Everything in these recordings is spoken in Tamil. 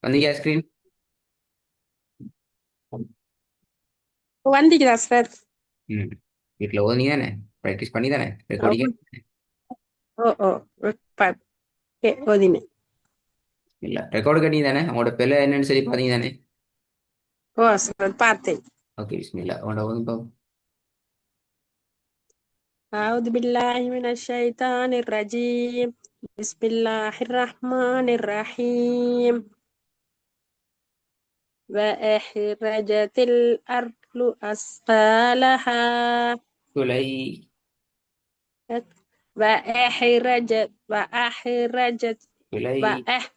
வந்தீங்க ஐஸ்கிரீம். வந்தீங்களா சார்? ம். வீட்டில் ஓதுனீ தானே? ப்ராக்டிஸ் பண்ணி தானே ஓ ரெக்கார்டிங்க? ஓ ஓ ஓதினேன். இல்லை, ரெக்கார்டு கட்டி தானே உங்களோட பிள்ளை என்னன்னு சொல்லி பார்த்தீங்க தானே? ஓ சார் பார்த்தேன். ஓகே, பிஸ்மில்லா உங்களோட ஓதும் பாவம். أعوذ بالله من الشيطان الرجيم. بسم الله الرحمن الرحيم. وأخرجت الأرض أثقالها. துளை. وأخرجت துளை. وأخرجت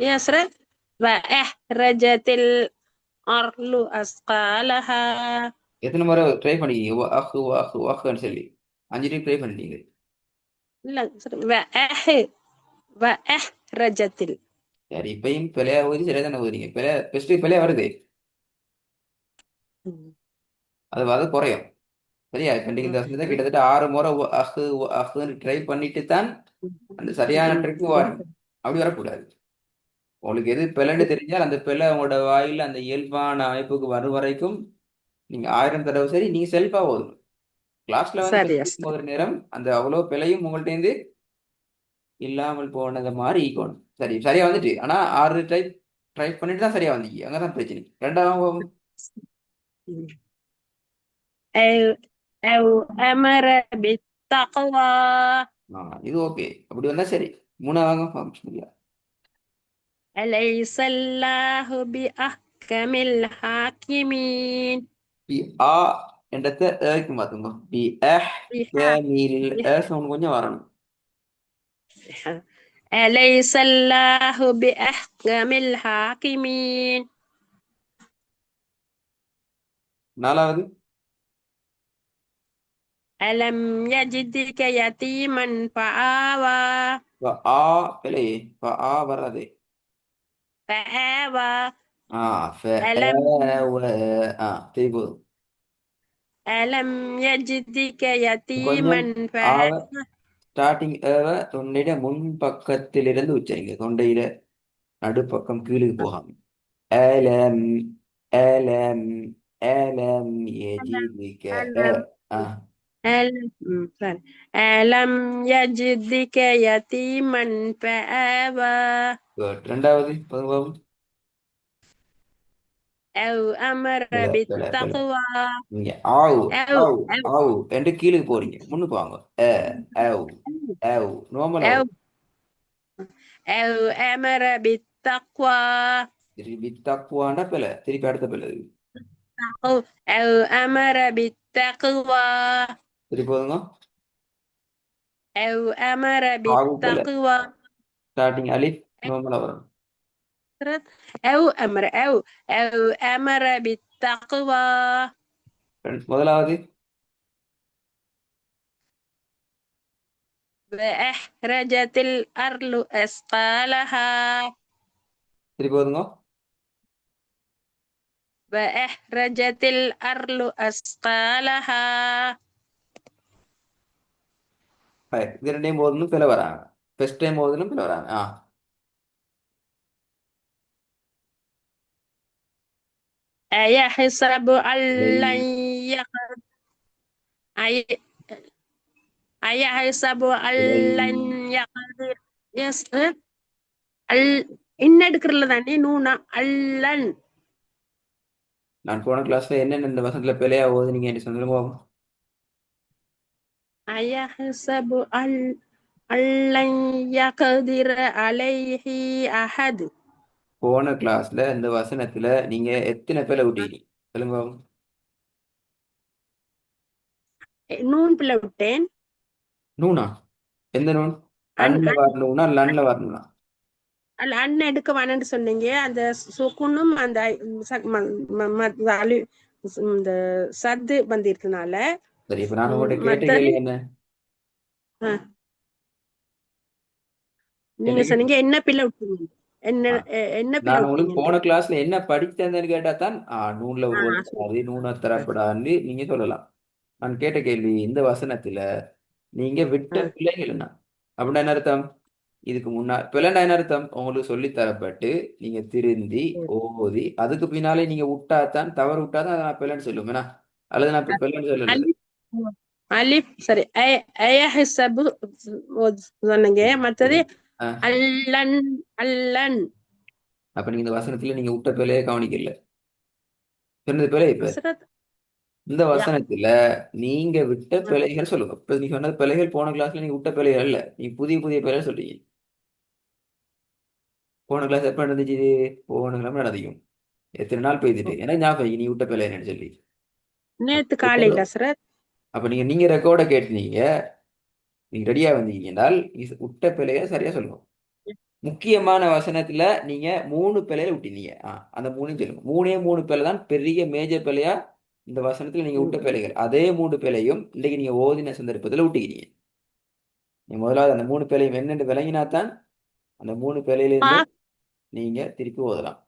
يا سر وأخرجت الأرض أثقالها. எத்தனை முறை ட்ரை பண்ணிக்கிங்க? வாக்கு வாக்கு வாக்குன்னு சொல்லி 5 டைம் ட்ரை பண்ணிட்டீங்க. لا سر وأخرجت சரி, இப்பயும் பிள்ளையா ஓதி சரியா தானே ஓதுறீங்க? பிள்ளை ஃபஸ்ட்டு பிள்ளையா வருது. அது குறையும். சரியா? கண்டிக்க இந்த வசனத்தை கிட்டத்தட்ட 6 முறை அஹுன்னு ட்ரை பண்ணிட்டு தான் அந்த சரியான ட்ரிக்கு வரும். அப்படி வரக்கூடாது. உங்களுக்கு எது பிழைன்னு தெரிஞ்சால் அந்த பிழை உங்களோட வாயில் அந்த இயல்பான அமைப்புக்கு வரும் வரைக்கும் நீங்க 1000 தடவை சரி நீங்க செல்ஃபா ஓதணும். கிளாஸ்ல வந்து சரி ஃபர்ஸ்ட் முதல் நேரம் அந்த அவ்வளோ பிழையும் உங்கள்ட்ட இருந்து இல்லாமல் போனது மாதிரி ஈக்கணும். சரி, சரியா வந்துட்டு. ஆனா 6 டைப் ட்ரை பண்ணிட்டு தான் சரியா வந்தீங்க. அங்கதான் பிரச்சனை. ரெண்டாவது أو أو أمر بالتقوى. இது ஓகே. அப்படி வந்தா சரி. மூணாவது பிஸ்மில்லா. أليس الله بأحكم الحاكمين. பி ஆ என்றத ஏக்கு மாத்துங்க. பி அஹ் بها- கேமில் بها- சவுண்ட் கொஞ்சம் வரணும். أليس الله بأحكم الحاكمين. நாலாவது ألم يجدك يتيما فآوى. ஆ பிழை. ஆ வராது. فآوى. ஆ ألم சரி போதும். ألم يجدك கொஞ்சம் يتيما ஆவ فآوى. ஸ்டார்டிங் ஏவ தொண்டையில முன் பக்கத்திலிருந்து உச்சரிங்க. தொண்டையில நடுப்பக்கம் கீழுக்கு போகாம. ஏலம் ஏலம் ஏலம் ஏஜிதிக்க ஏ. ألم ஆ sorry. ألم يجدك يتيما فآوى. good. ரெண்டாவது பதுவாவும் أو أمر பிழை பிழை பிழை. بالتقوى. நீங்க ஆவு أو ஆவு أو ஆவு என்று கீழுக்கு போறீங்க. முன்னுக்கு வாங்க. ஏ ஏவ் ஏவ் நார்மலா أو வரும். أو أمر بالتقوى. திருப்பி தக்குவாண்டா பிழை. திருப்பி அடுத்த பிழை. أو أمر بالتقوى. திருப்பி போதுங்க. أو أمر ஆவு பிழை. بالتقوى. ஸ்டார்டிங் அலிஃப் நார்மலா வரும். أو أمر بالتقوى. முதலாவது وأخرجت الأرض أثقالها. திருப்பி போதுங்க. وأخرجت الأرض أثقالها. இது ரெண்டையும் போதுன்னு பிழை வராங்க. ஃபர்ஸ்ட் டைம் போதுன்னு பிழை வராங்க. أيحسب أن பிழை. لن يقدر أي أيحسب أن பிழை. لن يقدر يس அல் இன்ன எடுக்கிறதுல தானே நூனா அல்லன். நான் போன கிளாஸ்ல என்னென்ன இந்த வசனத்துல பிழையா ஓதுனீங்க என்று சொல்லுங்க. அயஹ்சபு அல்லன் யக்திர அலைஹி அஹத். போன கிளாஸ்ல இந்த வசனத்துல நீங்க எத்தனை பிழை விட்டீங்க சொல்லுங்க. நூன் பிள்ளை விட்டேன். நூனா? எந்த நூன்? அன் அன்ல அன் வரணும்னா லன்ல வரணும்னா? அல்ல அண்ணன் எடுக்க வேணும்னு சொன்னீங்க. அந்த சுக்குனும் அந்த இந்த சத்து வந்திருக்கனால. சரி, இப்ப நான் உங்கள்கிட்ட கேட்ட மத்தது கேள்வி என்ன? என்ன நீங்க கேட்டீங்க? சொன்னீங்க என்ன பிள்ளை விட்டீங்க. என்ன ஆ, என்ன பிள்ளை நான் உங்களுக்கு விட்டீங்க. போன கிளாஸ்ல என்ன படித்தேன்னு கேட்டா தான் நூன்ல சரி. ஓடப்படாது நூனை தரப்படாதுன்னு நீங்க சொல்லலாம். நான் கேட்ட கேள்வி இந்த வசனத்துல நீங்க விட்ட ஆ, பிள்ளைகள் என்ன? அப்படின்னா என்ன அர்த்தம்? இதுக்கு முன்னா பிளண்டா என்ன அர்த்தம் உங்களுக்கு சொல்லி தரப்பட்டு நீங்க திருந்தி ஓதி அதுக்கு பின்னாலே நீங்க விட்டாதான் தவறு விட்டாதான் அதை நான் பிளன்னு சொல்லுவேன் என்ன? அல்லது நான் இப்ப பிளன்னு சொல்லல. அலிஃப் அலிஃப் சரி அயஹ்சபு சொன்னீங்க. மத்தது சரி. ஆ, அல்லன் அல்லன் அப்ப நீங்க இந்த வசனத்துல நீங்க விட்ட பிழையே கவனிக்கல. சொன்னது பிழை இப்ப ஹஸ்ரத் இந்த யா வசனத்துல நீங்க விட்ட பிழைகள் சொல்லுங்க. இப்ப நீங்க சொன்னது பிழைகள் போன கிளாஸ்ல நீங்க விட்ட பிழைகள் இல்ல, நீ புதிய புதிய பிழைகள் சொல்றீங்க. போன கிளாஸ் எப்ப நடந்துச்சு? போன கிழமை நடந்துக்கும். எத்தனை நாள் பெய்துட்டு எனக்கு ஞாபகம் இருக்கு, நீ விட்ட பிள்ளை என்னன்னு சொல்லி. நேத்து ரெக்கார்டு காலையில ஹஸ்ரத். அப்ப நீங்க ரெக்கார்டை கேட்டீங்க, நீங்க ரெடியா வந்தீங்க என்றால் விட்ட பிழைய சரியா சொல்லணும். முக்கியமான வசனத்துல நீங்க 3 பிழையில விட்டீங்க. அந்த 3 சொல்லுங்க. மூணு பிழை தான் பெரிய மேஜர் பிழையா இந்த வசனத்துல நீங்க விட்ட பிழைகள். அதே 3 பிழையும் இன்னைக்கு நீங்க ஓதின சந்தர்ப்பத்துல விட்டுக்கிறீங்க. நீங்க முதலாவது அந்த 3 பிழையும் என்னென்று விளங்கினாத்தான் அந்த 3 பிழையிலிருந்து கா- நீங்க திருப்பி ஓதலாம்.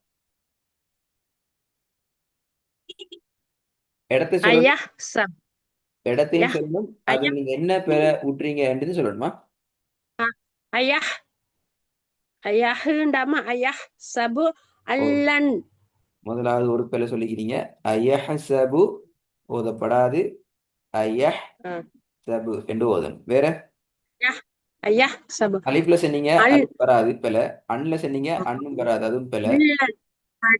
இடத்த சொல்லணும், ஐயா சப் யா இடத்தையும் சொல்லணும், ஐயா அதுல நீங்க என்ன பிழை விட்டுறீங்கன்னு சொல்லணுமா? ஐயா ஐயாஹ்ண்டாமா ஐயா சபு ஓ, அல்லன். முதலாவது ஒரு பிழை சொல்லிக்கிறீங்க. ஐயஹ்சபு ஓதப்படாது, ஐயஹ் ஆ, சபு என்று ஓதணும். வேற யா ஐயா சபு அலிஃப்ல சொன்னீங்க அல் அலிஃப் வராது பிழை, அன்ல சொன்னீங்க அன்னும் வராது அதுவும் பிழை, அல்லன்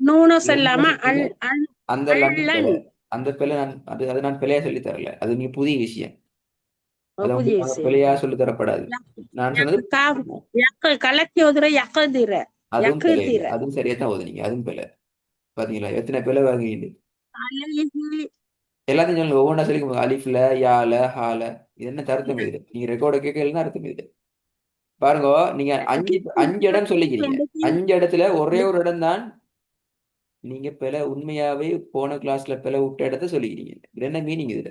நூனு லன்ல சொல்லாம சொன்னீங்க அல் அல் அந்த லன்னும் அல்லன். பிழை. அந்த பிழை அது நான் பிழையா சொல்லி தரல, அது நீங்க புதிய விஷயம். அது புதிய உங்களுக்கு நாங்க விஷயம். பிழையா சொல்லி தரப்படாது. நான் சொன்னது கலக்கி ஒதுர யக்கதிர அதுவும் பிழை இல்லை, யக்குதிர அதுவும் சரியா தான் ஓதுனீங்க, அதுவும் பிழை. பாத்தீங்களா எத்தனை பிழை வாங்கிட்டு? அலைஹி. எல்லாத்தையும் சொல்லுங்க, ஒவ்வொன்றா சொல்லி அலிஃப்ல யால ஹால இது என்ன அர்த்தம் இது? நீங்க ரெக்கார்டை கேட்கலாம் அர்த்தம் இது. பாருங்க, நீங்க அஞ்சு இடம் சொல்லிக்கிறீங்க. 5 இடத்துல ஒரே ஒரு இடம் தான் நீங்க பிழை உண்மையாவே போன கிளாஸ்ல பிழை விட்ட இடத்த சொல்லிக்கிறீங்க. இது என்ன மீனிங் இதுல?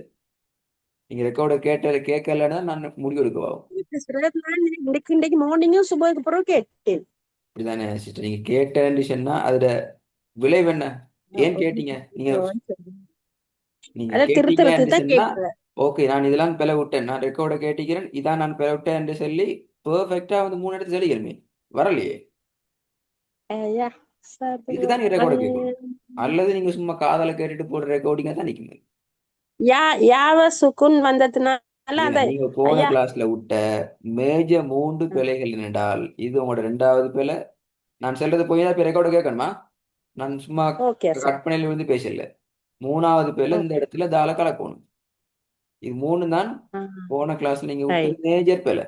நீங்க ரெக்கார்டை கேட்கலன்னா நான் முடிவு எடுக்கவாகும். இன்னைக்கு மார்னிங்கும் சுபருக்கு பிறகு கேட்டேன். இப்படிதானே சிஸ்டர்? நீங்க கேட்டேன்னு சொன்னா அதுல விளைவு என்ன? ஏன் கேட்டீங்க? நீங்க நீங்க அதை திருத்தறதுக்கு கேட்டீங்கன்னு தான் சொன்னா கேட்கிறேன். ஓகே, நான் இதெல்லாம் பிழை விட்டேன், நான் ரெக்கார்டை கேட்டிக்கிறேன், இதான் நான் பிழை விட்டேன் என்று சொல்லி பெர்ஃபெக்டா வந்து 3 இடத்துல சொல்லிக்கிறமே, வரலையே. ஐயா சபு இதுக்கு தான் நீங்க ரெக்கார்டை அல் கேட்கணும். அல்லது நீங்க சும்மா காதால கேட்டுட்டு போடுற ரெக்கார்டிங்கா தான் நிக்குது. யா யாவ சுக்குன் வந்ததுனால இல்ல அந்த நீங்க போன ஐயா. கிளாஸ்ல விட்ட மேஜர் 3 பிழைகள் என்னென்றால் இது உங்களோட 2வது பிழை. நான் சொல்றது போய் தான் இப்ப ரெக்கார்டு கேட்கணுமா? நான் சும்மா ஓகே சார். கற்பனையில இருந்து பேசல. 3வது பிழை இந்த ஓகே. இடத்துல தால கலக்கணும். இது 3 தான் போன கிளாஸ்ல நீங்க சரி விட்டது மேஜர் பிழை.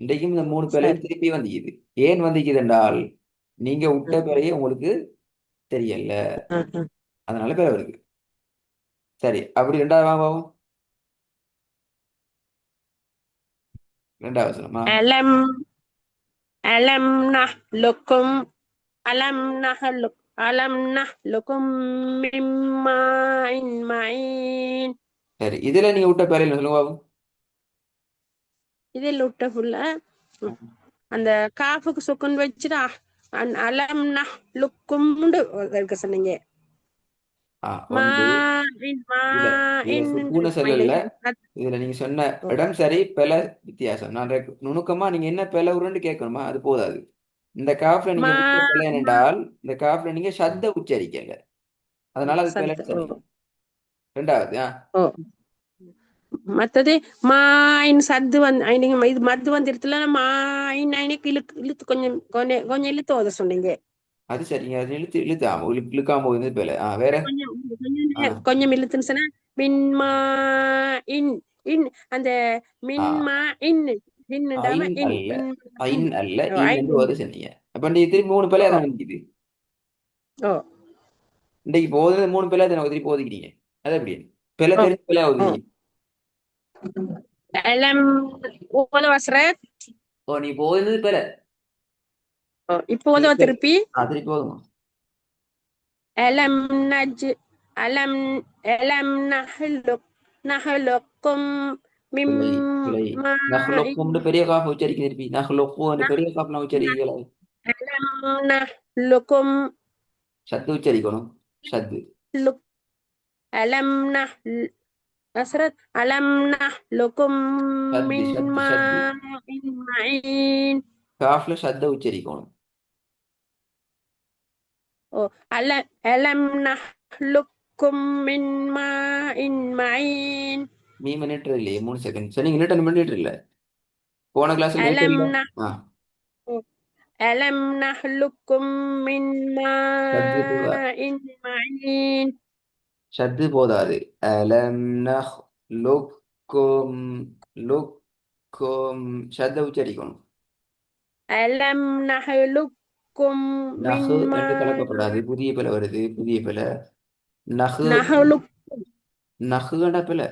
இன்றைக்கும் இந்த 3 பிழை சரி. திருப்பி வந்திக்குது. ஏன் வந்திக்குது என்றால் நீங்க விட்ட பிழையே உங்களுக்கு தெரியல, அதனால பிழை வருது. சரி, அப்படி 2வது வாங்குவோம். 2வது வசனமா? அலம் அலம் நஹ்லுக்கும் அலம் நஹ்லுக் அலம் நஹ்லுக்கும் மிம்மாயின் மயின். சரி, இதுல நீங்க விட்ட பிழையில சொல்லுங்க பாப்போம். இதில் விட்ட ஃபுல்ல அந்த காஃபுக்கு சுக்குன் வச்சுட்டு அலம் நஹ்லுக்கும் இருக்க சொன்னீங்க. ஒன்று மாயின் இல்ல, இதுல மாயின் சுக்கூன செல்லல. இதுல நீங்க சொன்ன இடம் சரி, பிழை வித்தியாசம். நான் நுணுக்கமா நீங்க என்ன பிழை உருன்னு கேட்கணுமா? அது போதாது. இந்த காஃப்ல நீங்க மா விட்ட பிழை என்னென்றால் இந்த காஃப்ல நீங்க சத்த உச்சரிக்கல, அதனால அது பிழைன்னு சத்த. சொன்னீங்க. 2வது ஓ மத்தது மாயின் சத்து வந்து இது மத்து வந்துருத்துல மாயின் ஐனுக்கு இழுத்து கொஞ்சம் கொஞ்சம் கொஞ்சம் இழுத்து ஓத சொன்னீங்க. அது சரிங்க, அது இழுத்தாம இழுக்காம போகுது பிழை. வேற கொஞ்சம் ஆ கொஞ்சம் இழுத்துன்னு சொன்னா மின்மா இன் இன் அந்த ஆ மின்மா இன் இன்னுடாம ஐன் இன் அல்ல, இன் ஐன் அல்ல, ஓ, இன் ஐன். என்று ஓத சொன்னீங்க. அப்ப நீ திருப்பி 3 பிழை ஓ தான் வந்துக்குது. ஓ இன்றைக்கு போகுது 3 பிழை தான் திருப்பி ஓதிக்கிறீங்க. அது எப்படி பிழை ஓ தெரிஞ்ச பிழை ஓ ஓதுறீங்க? எல்லாம் ஓத வசரத். ஓ, நீ போகுது பிழை. இப்போ ஓதவ திருப்பி திருப்பி போதுமா? ألم نج ألم ألم نخلقكم من பிழை பிழை. ماء. நஹ்லுக்கும் பெரிய காஃப் உச்சரிக்க திருப்பி நஹ்லுக்கும் பெரிய காஃப் நான் உச்சரிக்கல, ألم نخلقكم சத்து உச்சரிக்கணும், சத்து. لك ألم نخل أسرت ألم نخلقكم சத்து من சத்து சத்து ماء معين. காஃப்ல ஷத்த உச்சரிக்கணும். ஓ அல அலம் நஹ்லுக்கும் மின் மாஇன் மயின். மீம் நின்று இல்லையே 3 செகண்ட். சரி, நீங்க ரிட்டர்ன் பண்ணிட்டு இல்ல போன கிளாஸ்ல லேட் அலம் இல்ல. நஹ் ஆ அலம் நஹ்லுக்கும் மின் ஷத்து போதா, மாஇன் மயின். ஷத்து போதாது. அலம் நஹ் லுக்கும், லுக்கும் ஷத்த உச்சரிக்கணும். அலம் நஹ்லுக்கும் மின் நஹு மா என்று கலக்கப்படாது. புதிய பிழை வருது, புதிய பிழை. நஹு, நஹ்லுக் நஹுகண்ட பிழை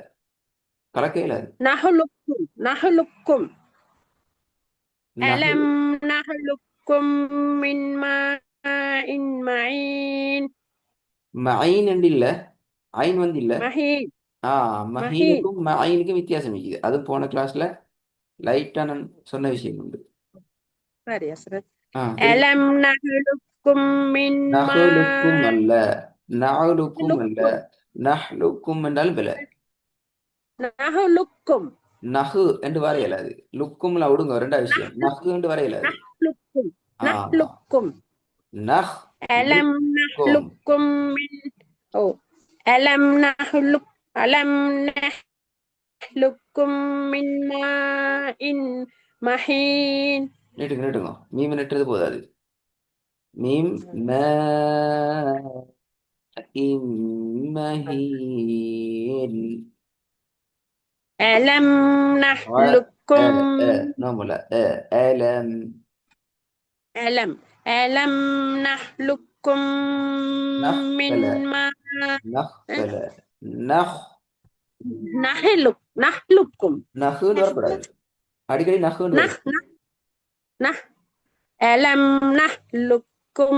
கலக்க இயலாது. நஹ்லுக்கும் நஹு அலம் நஹ்லுக்கும் மின் மாஇன் மயின். மயின் என்று இல்ல, ஐன் வந்து இல்ல. மஹீன் ஆ மஹீன். மஹீனுக்கும் மயினுக்கும் வித்தியாசம் இருக்குது. அது போன கிளாஸ்ல லைட்டா நான் சொன்ன விஷயம் உண்டு. சரி ஹஸ்ரத். திருப்பி. அலம் நஹ்லுக்கும் மின் நஹலுக்கும் அல்ல, நஅலுக்கும் அல்ல. மாலுக்கும் நஹ்லுக்கும் என்றாலும் பிழை. நஹ்லுக்கும் நஹு என்று வர இயலாது. லுக்கும்ல விடுங்க, ரெண்டா விஷயம். நஹு என்று வர இயலாது. நஹ்லுக்கும் ஆ நஹ்லுக்கும் நஹ் அலம் லுக்கும். நஹ்லுக்கும் மின் ஓ அலம் நஹ்லுக் அலம் நஹ்லுக்கும் மின் மாஇன் மஹீன். நீட்டுங்க நீட்டுங்க, மீம் நெட்டுறது போதாது. மீம் ம மஹீன். ألم அ نخلقكم நோமல அலம். ألم ألم نخلقكم நஹ்பல, من ماء நஹ்பல, நஹ் نخلقكم நஹுன்னு வரக்கூடாது. அடிக்கடி நஹுன்னு نخ வரும். نخ نخ ألم نخلقكم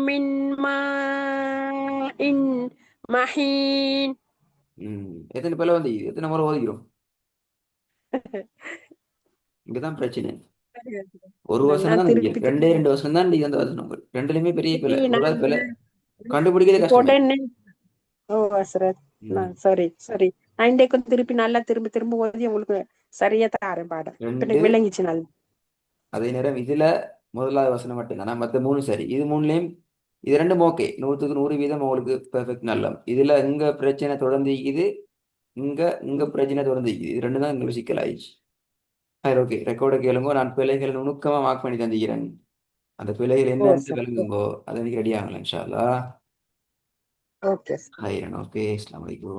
من ماء مهين. எத்தனை பேர்ல வந்து எத்தனை முறை ஓதிக்கிறோம். இங்கதான் பிரச்சனை. ஒரு வசனம் நான் தான் நம்பிக்கை, திருப்பி ரெண்டே திருப்பி 2 வசனம் தான் இந்த வசனங்கள். ரெண்டுலயுமே பெரிய திருப்பி பிள்ளை, ஒரு நான் பிள்ளை கண்டுபிடிக்கிறதே கஷ்டமே. உடனே ஓ ஹஸ்ரத் ம். சரி சரி. நான் இன்றைக்கும் திருப்பி நல்லா திரும்ப திரும்ப ஓதி உங்களுக்கு சரியா தாரேன் பாடம். இப்ப ரெண்டு, எனக்கு விளங்கிச்சு நல்லா. அதே நேரம் இதுல முதலாவது வசனம் மட்டும்தானா, மற்ற 3 சரி. இது மூணுலயும் இது ரெண்டும் ஓகே, 100% உங்களுக்கு பெர்ஃபெக்ட் நல்ல. இதுல இங்க பிரச்சனை தொடர்ந்து இருக்குது, இங்க இங்க பிரச்சனை தொடர்ந்து இருக்குது. இது ரெண்டு தான் எங்களுக்கு சிக்கல் ஆயிடுச்சு. சரி, ஓகே. ரெக்கார்டை கேளுங்க, நான் பிழைகளை நுணுக்கமா மார்க் பண்ணி தந்திக்கிறேன். அந்த பிழைகள் ஓ என்னன்னு சார் விளங்குங்கோ. அதை எனக்கு ரெடி ஆகலாம் இன்ஷா அல்லாஹ். ஓகே. ஹைரன். ஓகே, அஸ்ஸலாமு அலைக்கும்.